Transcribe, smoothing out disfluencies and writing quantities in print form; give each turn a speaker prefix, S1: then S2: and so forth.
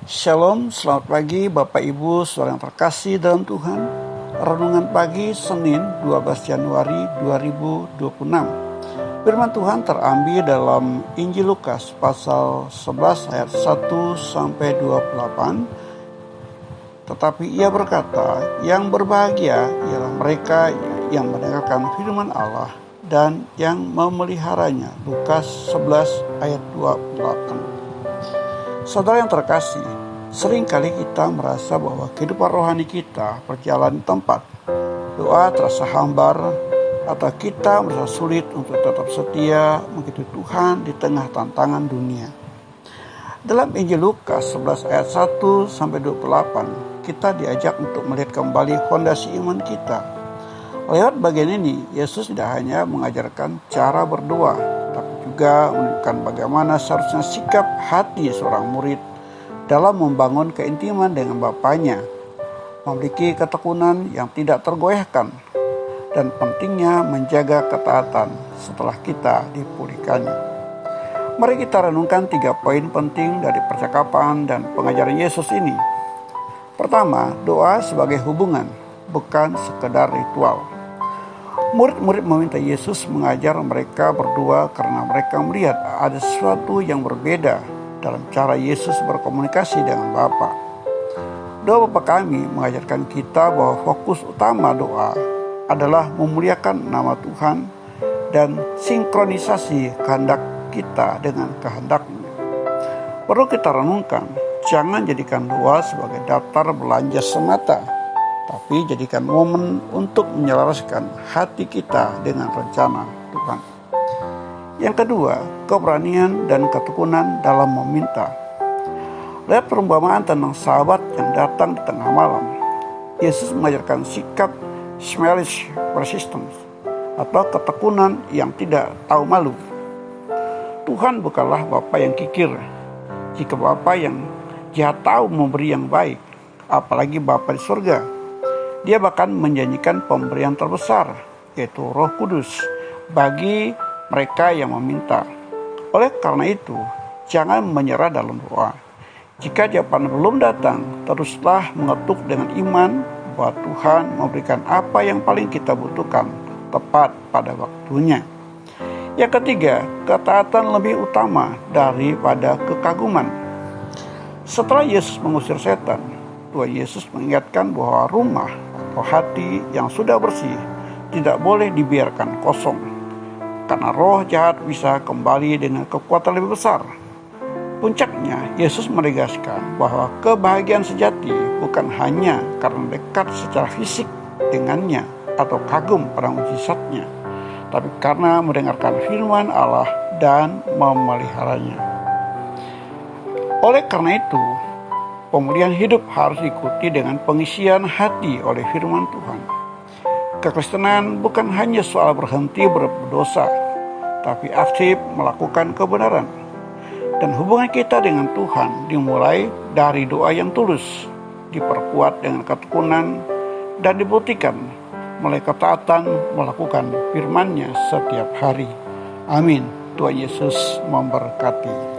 S1: Shalom, selamat pagi Bapak Ibu saudara yang terkasih dalam Tuhan. Renungan pagi Senin 12 Januari 2026. Firman Tuhan terambil dalam Injil Lukas pasal 11 ayat 1-28. Tetapi ia berkata, yang berbahagia ialah mereka yang mendengarkan firman Allah dan yang memeliharanya. Lukas 11 ayat 28. Saudara yang terkasih, seringkali kita merasa bahwa kehidupan rohani kita berjalan di tempat. Doa terasa hambar, atau kita merasa sulit untuk tetap setia mengikuti Tuhan di tengah tantangan dunia. Dalam Injil Lukas 11 ayat 1-28, kita diajak untuk melihat kembali fondasi iman kita. Lewat bagian ini, Yesus tidak hanya mengajarkan cara berdoa, tapi juga menunjukkan bagaimana seharusnya sikap hati seorang murid dalam membangun keintiman dengan Bapaknya, memiliki ketekunan yang tidak tergoyahkan, dan pentingnya menjaga ketaatan setelah kita dipulihkannya. Mari kita renungkan 3 poin penting dari percakapan dan pengajaran Yesus ini. Pertama, doa sebagai hubungan, bukan sekedar ritual. Murid-murid meminta Yesus mengajar mereka berdoa karena mereka melihat ada sesuatu yang berbeda dalam cara Yesus berkomunikasi dengan Bapa. Doa Bapa kami mengajarkan kita bahwa fokus utama doa adalah memuliakan nama Tuhan dan sinkronisasi kehendak kita dengan kehendak-Nya. Perlu kita renungkan, jangan jadikan doa sebagai daftar belanja semata, tapi jadikan momen untuk menyelaraskan hati kita dengan rencana Tuhan. Yang kedua, keberanian dan ketekunan dalam meminta. Lihat perumpamaan tentang sahabat yang datang di tengah malam. Yesus mengajarkan sikap smellish persistence, atau ketekunan yang tidak tahu malu. Tuhan bukanlah Bapa yang kikir. Jika Bapa yang jahat tahu memberi yang baik, apalagi Bapa di surga. Dia bahkan menjanjikan pemberian terbesar, yaitu Roh Kudus, bagi mereka yang meminta. Oleh karena itu, jangan menyerah dalam doa. Jika jawaban belum datang, teruslah mengetuk dengan iman bahwa Tuhan memberikan apa yang paling kita butuhkan, tepat pada waktunya. Yang ketiga, ketaatan lebih utama daripada kekaguman. Setelah Yesus mengusir setan, Tuhan Yesus mengingatkan bahwa rumah atau hati yang sudah bersih tidak boleh dibiarkan kosong, karena roh jahat bisa kembali dengan kekuatan lebih besar. Puncaknya, Yesus menegaskan bahwa kebahagiaan sejati bukan hanya karena dekat secara fisik dengannya atau kagum pada mujizatnya, tapi karena mendengarkan firman Allah dan memeliharanya. Oleh karena itu, pemulihan hidup harus diikuti dengan pengisian hati oleh firman Tuhan. Kekristenan bukan hanya soal berhenti berdosa, tapi aktif melakukan kebenaran. Dan hubungan kita dengan Tuhan dimulai dari doa yang tulus, diperkuat dengan ketekunan, dan dibuktikan melalui ketaatan melakukan firman-Nya setiap hari. Amin. Tuhan Yesus memberkati.